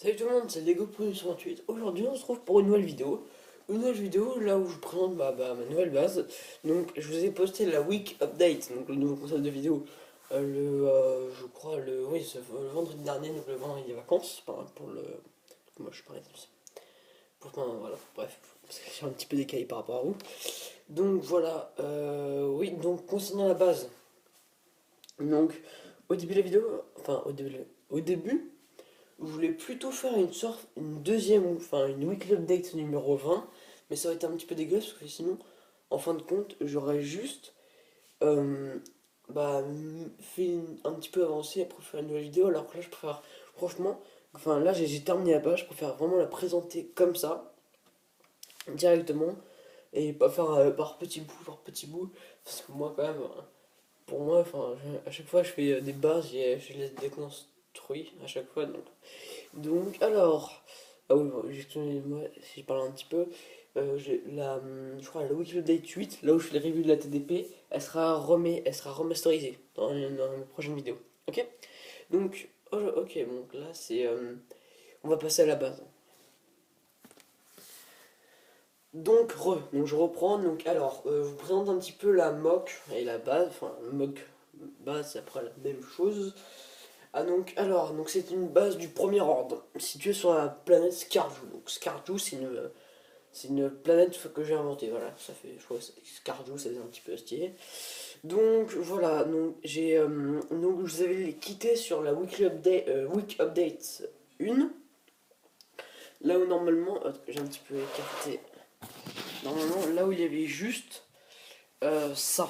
Salut tout le monde, c'est Lego Production 28. Aujourd'hui, on se retrouve pour une nouvelle vidéo. Une nouvelle vidéo là où je présente ma nouvelle base. Donc, je vous ai posté la Week Update, donc le nouveau concept de vidéo. Je crois, oui, c'est le vendredi dernier, donc le vendredi des vacances. Enfin, moi, je suis pas réticent. Voilà, bref, parce que je suis un petit peu décalé par rapport à vous. Donc, voilà, oui, donc concernant la base. Donc, au début de la vidéo, enfin, au début. Je voulais plutôt faire une deuxième, enfin une weekly update numéro 20, mais ça aurait été un petit peu dégueulasse parce que sinon, en fin de compte, j'aurais juste euh, un petit peu avancé après faire une nouvelle vidéo, alors que là, je préfère, franchement, enfin là, j'ai terminé la page, je préfère vraiment la présenter comme ça, directement, et pas faire par petit bout, parce que moi, quand même, pour moi, enfin, à chaque fois, je fais des bases, je les déconstruis à chaque fois, donc, alors, ah oui, bon, moi, si je parle un petit peu, je crois la Wiki Update 8, là où je fais les reviews de la TDP, elle sera remasterisée dans une prochaine vidéo. Ok? Donc, ok, donc là, on va passer à la base. Donc je reprends, donc alors, je vous présente un petit peu la mock et la base, enfin, mock, base, c'est après la même chose. Ah donc c'est une base du premier ordre, située sur la planète Scarju. Donc Scarju, c'est une planète que j'ai inventée, voilà, ça fait, je crois que Scarju, ça fait un petit peu stylé. Donc voilà, donc je vous avais quitté sur la Week Update 1, là où normalement, j'ai un petit peu écarté, normalement là où il y avait juste ça.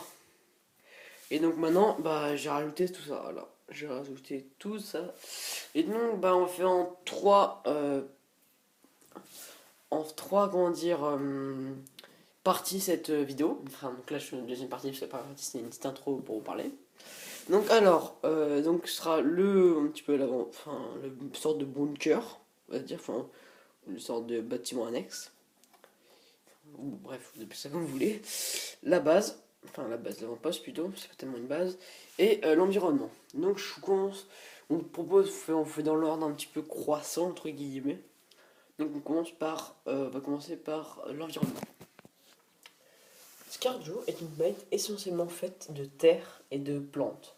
Et donc maintenant, bah j'ai rajouté tout ça, voilà. J'ai rajouté tout ça. Et donc, bah, on fait en trois, comment dire, parties cette vidéo. Enfin, donc là, je fais une deuxième partie, parce que la première partie, c'est une petite intro pour vous parler. Donc, alors, donc, ce sera un petit peu l'avant, enfin, une sorte de bunker, on va dire, enfin, une sorte de bâtiment annexe. Ou bref, vous appelez ça comme vous voulez. La base, enfin, la base, l'avant-poste plutôt, c'est pas tellement une base. Et l'environnement. Donc, je commence, on fait dans l'ordre un petit peu croissant, entre guillemets. Donc on va commencer par l'environnement. Scarjo est une planète essentiellement faite de terre et de plantes.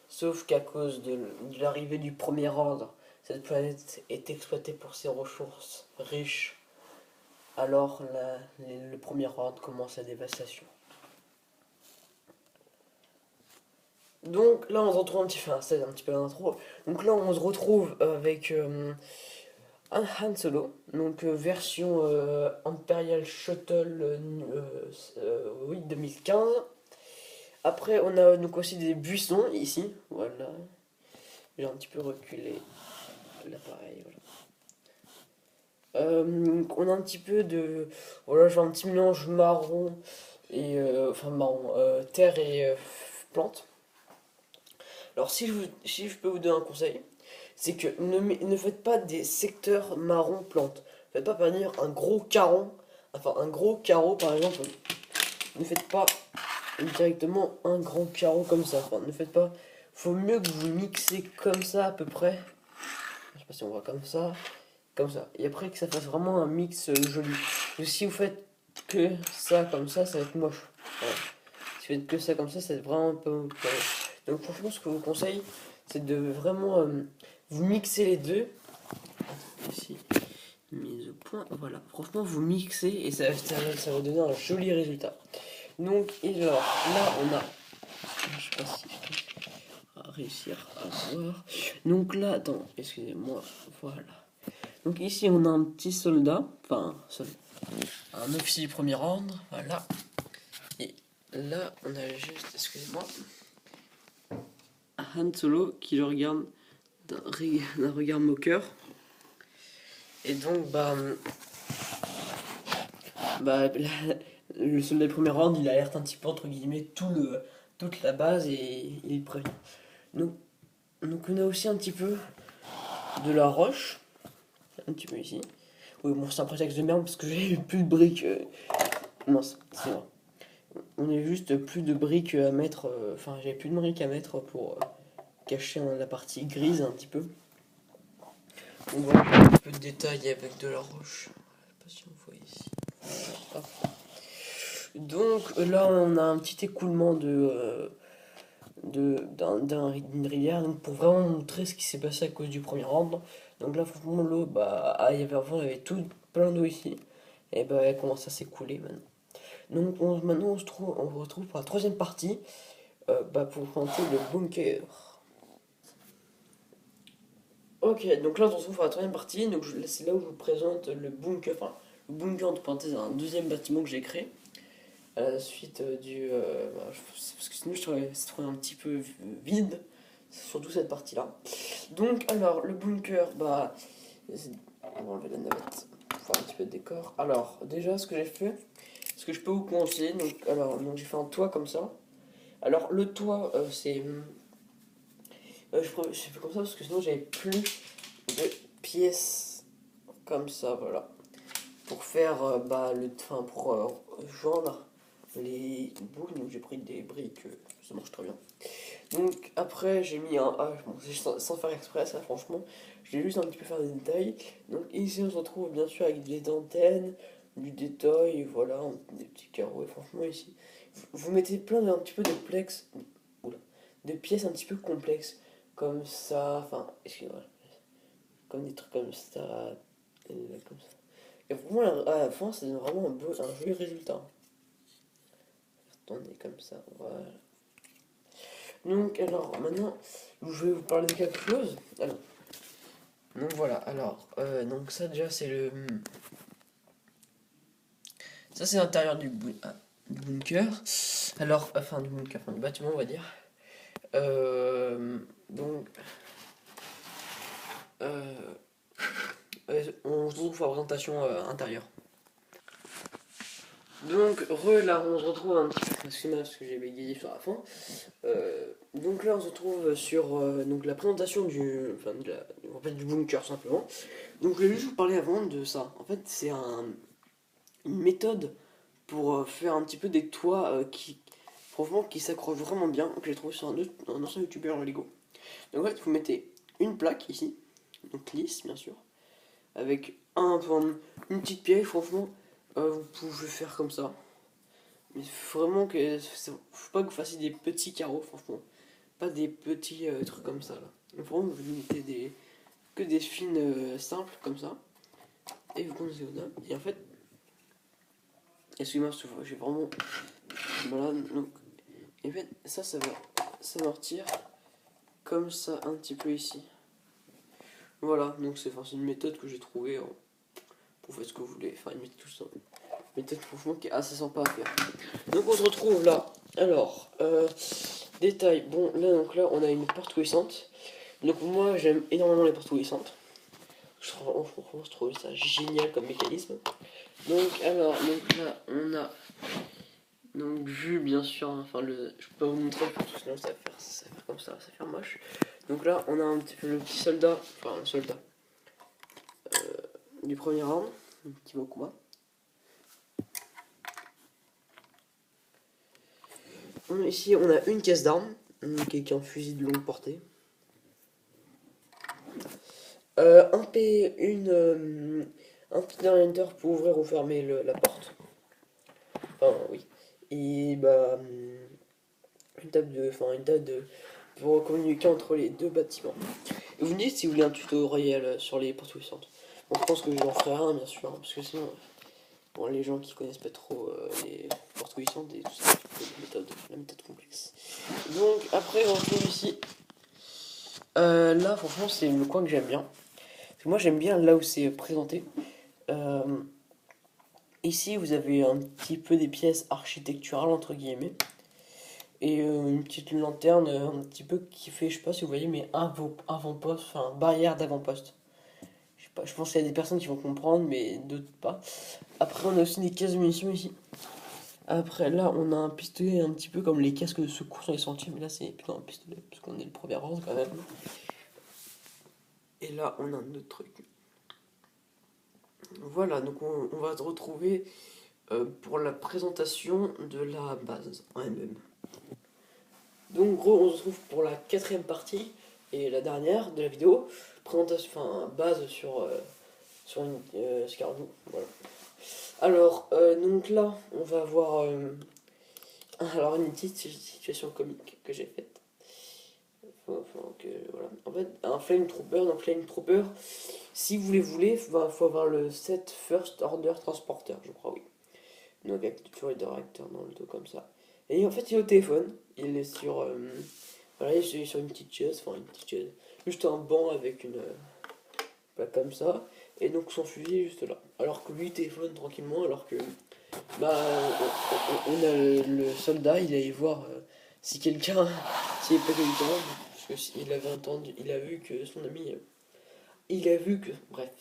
Sauf qu'à cause de l'arrivée du premier ordre, cette planète est exploitée pour ses ressources riches. Alors le premier ordre commence la dévastation. Donc là on se retrouve c'est un petit peu l'intro. Donc là on se retrouve avec un Han Solo, donc version Imperial Shuttle oui, 2015. Après, on a donc aussi des buissons ici, voilà. J'ai un petit peu reculé l'appareil, voilà. Donc on a un petit peu de. Voilà, j'ai un petit mélange marron et. Enfin, marron, terre et plantes. Alors, si je peux vous donner un conseil, c'est que ne faites pas des secteurs marron plantes. Faites pas par exemple un gros carreau par exemple. Ne faites pas directement un grand carreau comme ça. Enfin, ne faites pas. Faut mieux que vous mixez comme ça à peu près. Je sais pas si on voit comme ça. Comme ça. Et après que ça fasse vraiment un mix joli. Parce que si vous faites que ça comme ça va être moche. Voilà. Si vous faites que ça comme ça va être vraiment un peu. Donc franchement, ce que je vous conseille, c'est de vraiment vous mixer les deux. Ici, mise au point. Voilà. Franchement, vous mixez et ça va donner un joli résultat. Donc, et alors, là, on a. Je sais pas si je vais réussir à voir. Donc là, attends, excusez-moi. Voilà. Donc ici, on a un petit soldat. Enfin, un officier du premier ordre. Voilà. Et là, on a juste, excusez-moi, Han Solo qui le regarde d'un regard moqueur. Et donc, le soldat du premier ordre, il alerte un petit peu, entre guillemets, toute la base et il prévient. Donc, on a aussi un petit peu de la roche, un petit peu ici. Oui, bon, c'est un prétexte de merde parce que j'ai plus de briques. Non, c'est vrai. On a juste plus de briques à mettre. Enfin, j'avais plus de briques à mettre pour cacher la partie grise un petit peu. On voit un petit peu de détails avec de la roche. Je sais pas si on voit ici. Hop. Donc là on a un petit écoulement d'une rivière, donc pour vraiment montrer ce qui s'est passé à cause du premier round. Donc là franchement l'eau, bah il y avait avant il y avait tout plein d'eau ici. Et bah elle commence à s'écouler maintenant. Donc maintenant on se retrouve pour la troisième partie, bah, pour planter le bunker. Ok, donc là on se retrouve pour la troisième partie, donc c'est là où je vous présente le bunker, enfin le bunker de parenthèse, un deuxième bâtiment que j'ai créé à la suite parce que sinon je trouvais un petit peu vide, surtout cette partie-là. Donc alors le bunker, bah on va enlever la navette pour faire un petit peu de décor. Alors déjà ce que j'ai fait, ce que je peux vous conseiller, donc j'ai fait un toit comme ça. Alors le toit j'ai fait comme ça parce que sinon j'avais plus de pièces comme ça, voilà. Pour faire pour joindre les bouts, donc j'ai pris des briques, ça marche très bien. Donc après j'ai mis un H, bon, sans faire exprès ça franchement, j'ai juste un petit peu faire des détails. Donc ici on se retrouve bien sûr avec des antennes, du détail, voilà, des petits carreaux, et franchement ici, vous mettez plein d'un petit peu de plex, oula, de pièces un petit peu complexes, comme ça, enfin, excusez-moi, comme des trucs comme ça, comme ça. Et vraiment à la fin c'est vraiment un joli résultat. Tourner comme ça, voilà. Donc alors maintenant je vais vous parler de quelque chose. Alors, donc voilà, alors donc ça déjà c'est le ça c'est l'intérieur du bunker. Alors enfin du bunker, enfin du bâtiment on va dire. Donc euh, on se retrouve pour la présentation intérieure. Donc là on se retrouve un petit peu, excusez-moi parce que j'ai bégayé sur la fin. Donc là on se retrouve sur donc la présentation en fait, du bunker simplement. Donc je vais juste vous parler avant de ça. En fait c'est une méthode pour faire un petit peu des toits franchement qui s'accrochent vraiment bien, que j'ai trouvé sur un ancien youtubeur en Lego. Donc en fait vous mettez une plaque ici, donc lisse bien sûr, avec une petite pierre, franchement vous pouvez faire comme ça. Mais faut vraiment faut pas que vous fassiez des petits carreaux franchement. Pas des petits trucs comme ça là. Donc vraiment vous mettez que des fines simples comme ça. Et vous commencez au dame. Et en fait, excusez-moi, j'ai vraiment malade. Donc, en fait, ça va s'amortir comme ça un petit peu ici. Voilà, donc c'est une méthode que j'ai trouvée pour faire ce que vous voulez. Enfin, une méthode tout ça. Une méthode franchement qui est assez sympa à faire. Donc on se retrouve là. Alors, détail. Bon, là on a une porte couissante. Donc moi j'aime énormément les portes couissantes. Franchement, je trouve ça génial comme mécanisme. Donc là on a donc vu bien sûr, enfin je peux pas vous montrer parce que sinon ça va faire comme ça va faire moche. Donc là on a un petit peu le petit soldat, enfin un soldat du premier round qui va au combat. Ici on a une caisse d'armes qui est un fusil de longue portée. Un petit orienteur pour ouvrir ou fermer la porte. Enfin oui. Et bah une table pour communiquer entre les deux bâtiments. Et vous me dites si vous voulez un tutoriel sur les portes puissantes. Bon, je pense que j'en ferai un bien sûr, hein, parce que sinon, bon, les gens qui connaissent pas trop les portes puissantes et tout ça, la méthode complexe. Donc après on retrouve ici. Là franchement c'est le coin que j'aime bien. Parce que moi j'aime bien là où c'est présenté. Euh, Ici vous avez un petit peu des pièces architecturales entre guillemets. Et une petite lanterne un petit peu qui fait, je sais pas si vous voyez, mais avant-poste, enfin barrière d'avant-poste. Je sais pas, je pense qu'il y a des personnes qui vont comprendre, mais d'autres pas. Après, on a aussi des caisses de munitions ici. Après, là, on a un pistolet un petit peu comme les casques de secours sur les sentiers, mais là, c'est plutôt un pistolet, parce qu'on est le premier ordre quand même. Et là, on a un autre truc. Voilà, donc on va se retrouver pour la présentation de la base en elle-même. Donc, gros, on se retrouve pour la quatrième partie. Et la dernière de la vidéo, présentation, enfin, base sur une Scarlett. Voilà. Alors, donc là, on va voir alors une petite situation comique que j'ai faite. Voilà. En fait, un Flame Trooper, donc Flame Trooper, si vous les voulez, il faut avoir le set First Order Transporter, je crois, oui. Donc avec toujours les deux réacteurs dans le dos comme ça. Et en fait, il est au téléphone, il est sur, voilà, il est sur une petite chaise, enfin une petite chaise, juste un banc avec une, pas comme ça, et donc son fusil est juste là. Alors que lui il téléphone tranquillement, alors que bah on a le soldat, il allait voir si quelqu'un, s'il n'y a pas quelqu'un, parce qu'il avait entendu, il a vu que son ami, il a vu que, bref,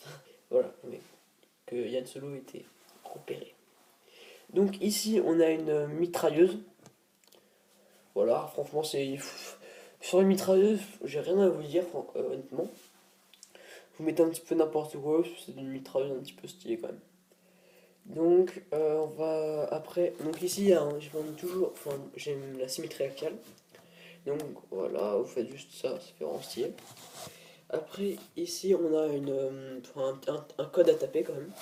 voilà, mais que Yann Solo était repéré. Donc ici on a une mitrailleuse. Voilà, franchement c'est... Sur une mitrailleuse, j'ai rien à vous dire, honnêtement. Vous mettez un petit peu n'importe quoi, c'est une mitrailleuse un petit peu stylée quand même. Donc on va après... Donc ici je vends toujours... Enfin j'aime la symétrie axiale. Donc voilà, vous faites juste ça, ça fait vraiment stylé. Après ici on a un code à taper quand même.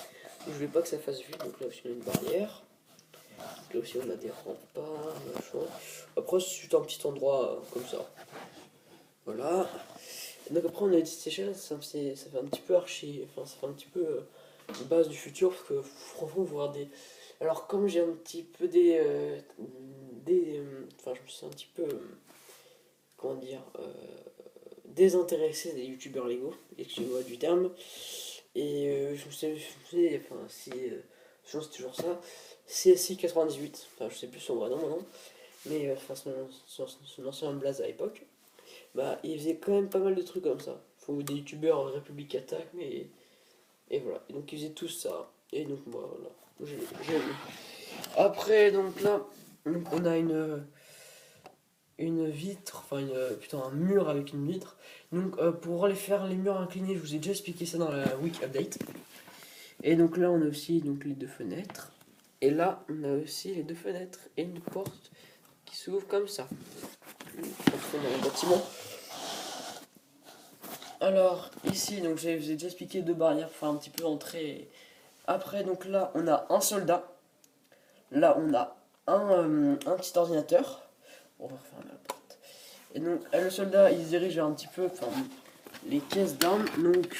Je voulais pas que ça fasse vide, donc là aussi on a une barrière. Là aussi on a des remparts, machin. Après c'est juste un petit endroit comme ça. Voilà. Et donc après on a les petites échelles, ça fait un petit peu enfin ça fait un petit peu une base du futur, parce que franchement voir des... Alors comme j'ai un petit peu enfin je me suis un petit peu, comment dire, désintéressé des youtubeurs Lego, excusez-moi du terme, et je me suis fait, enfin si, je pense c'est toujours ça, CSI98, enfin je sais plus son vrai nom maintenant, mais enfin son ancien blaze à l'époque. Bah, il faisait quand même pas mal de trucs comme ça. Faut des youtubeurs République Attaque, mais. Et voilà. Et donc ils faisaient tout ça. Et donc moi, voilà. J'ai vu. Après, donc là, donc, on a une vitre, enfin, putain, un mur avec une vitre. Donc pour aller faire les murs inclinés, je vous ai déjà expliqué ça dans la week update. Et donc là, on a aussi donc, les deux fenêtres. Et là, on a aussi les deux fenêtres et une porte qui s'ouvre comme ça. On dans le bâtiment. Alors, ici, donc je vous ai déjà expliqué deux barrières pour faire un petit peu entrer. Après, donc là, on a un soldat. Là, on a un petit ordinateur. On va refermer la porte. Et donc, le soldat, il se dirige vers un petit peu les caisses d'armes. Donc,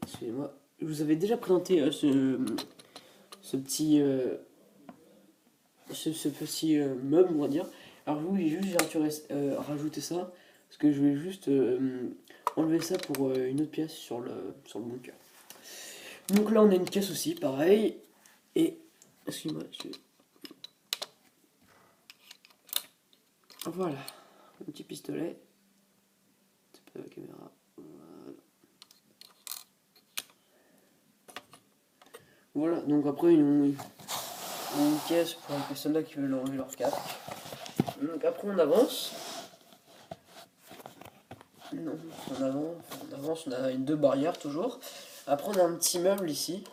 excusez-moi, je vous avais déjà présenté ce petit, ce petit meuble, on va dire. Alors, vous, j'ai rajouté ça. Parce que je vais juste enlever ça pour une autre pièce sur le bunker. Donc là on a une caisse aussi, pareil. Et excuse-moi, voilà, un petit pistolet. C'est pas la caméra. Voilà, donc après une caisse pour les soldats qui veulent enlever leur casque. Donc après on avance. Non, on avance, on a deux barrières toujours. Après on a un petit meuble ici,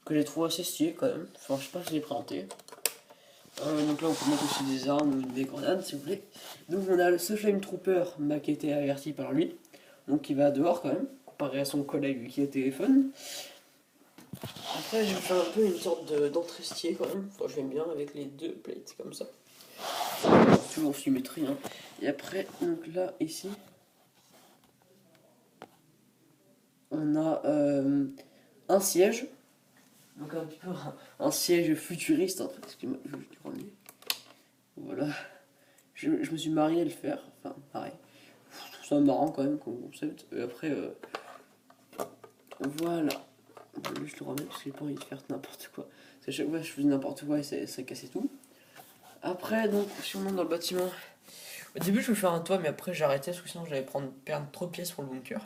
que j'ai trouvé assez stylé quand même. Enfin je sais pas si je l'ai présenté. Donc là on peut mettre aussi des armes ou des grenades si vous voulez. Donc on a ce Flame Trooper qui a été averti par lui. Donc il va dehors quand même, comparé à son collègue qui est au téléphone. Après je vais faire un peu une sorte d'entrée stylée quand même. Enfin j'aime bien avec les deux plates comme ça. Toujours symétrie. Hein. Et après, donc là, ici, on a un siège. Donc un petit peu un siège futuriste. En fait. Excusez-moi, je vais juste le ramener. Voilà. Je me suis marié à le faire. Enfin, pareil. Je trouve ça marrant quand même comme concept. Et après, voilà. Je vais juste le remettre parce que j'ai pas envie de faire n'importe quoi. Parce qu'à chaque fois, je faisais n'importe quoi et ça cassait tout. Après, donc, si on monte dans le bâtiment. Au début, je voulais faire un toit, mais après, j'ai arrêté parce que sinon, j'allais perdre trop de pièces pour le bunker.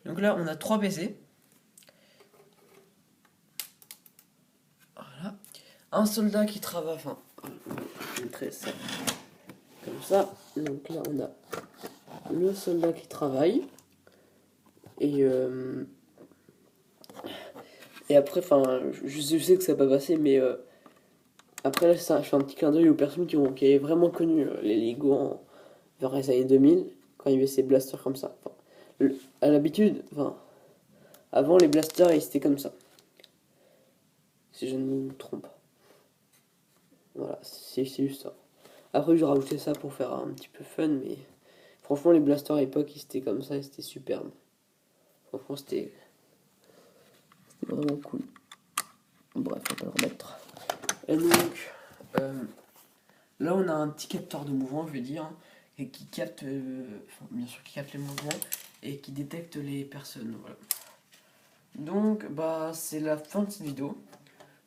Donc là, on a 3 PC. Voilà. Un soldat qui travaille. Enfin, je mettrai ça comme ça. Donc là, on a le soldat qui travaille. Et après, enfin, je sais que ça va pas passer, mais après là, je fais un petit clin d'œil aux personnes qui avaient vraiment connu les Lego en vers les années 2000, quand il y avait ces blasters comme ça. Enfin, à l'habitude, enfin, avant les blasters, ils étaient comme ça. Si je ne me trompe pas. Voilà, c'est juste ça. Après, j'ai rajouté ça pour faire un petit peu fun, mais franchement, les blasters à l'époque, ils étaient comme ça et c'était superbe. Franchement, c'était vraiment cool. Bref, on va pas le remettre. Et donc, là, on a un petit capteur de mouvement, je vais dire, et qui capte, enfin, bien sûr, qui capte les mouvements et qui détecte les personnes. Voilà. Donc, bah, c'est la fin de cette vidéo.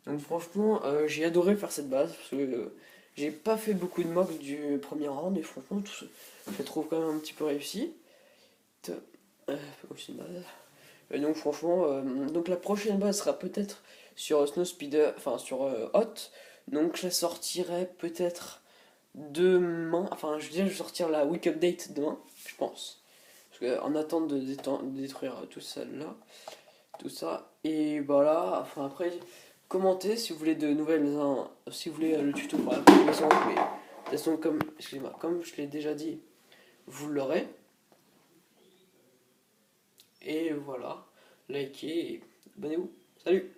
Donc, franchement, j'ai adoré faire cette base parce que j'ai pas fait beaucoup de mocks du premier round et franchement, je le trouve quand même un petit peu réussi. Aussi une base. Et donc, franchement, donc la prochaine base sera peut-être sur Snow Speeder, enfin sur Hot. Donc, je la sortirai peut-être demain. Enfin, je veux dire, je vais sortir la week update demain, je pense. Parce qu'en attente de détruire tout ça là, tout ça. Et voilà, enfin après, commentez si vous voulez de nouvelles, si vous voulez le tuto pour la progression. Mais de toute façon, excusez-moi, comme je l'ai déjà dit, vous l'aurez. Et voilà, likez et abonnez-vous. Salut!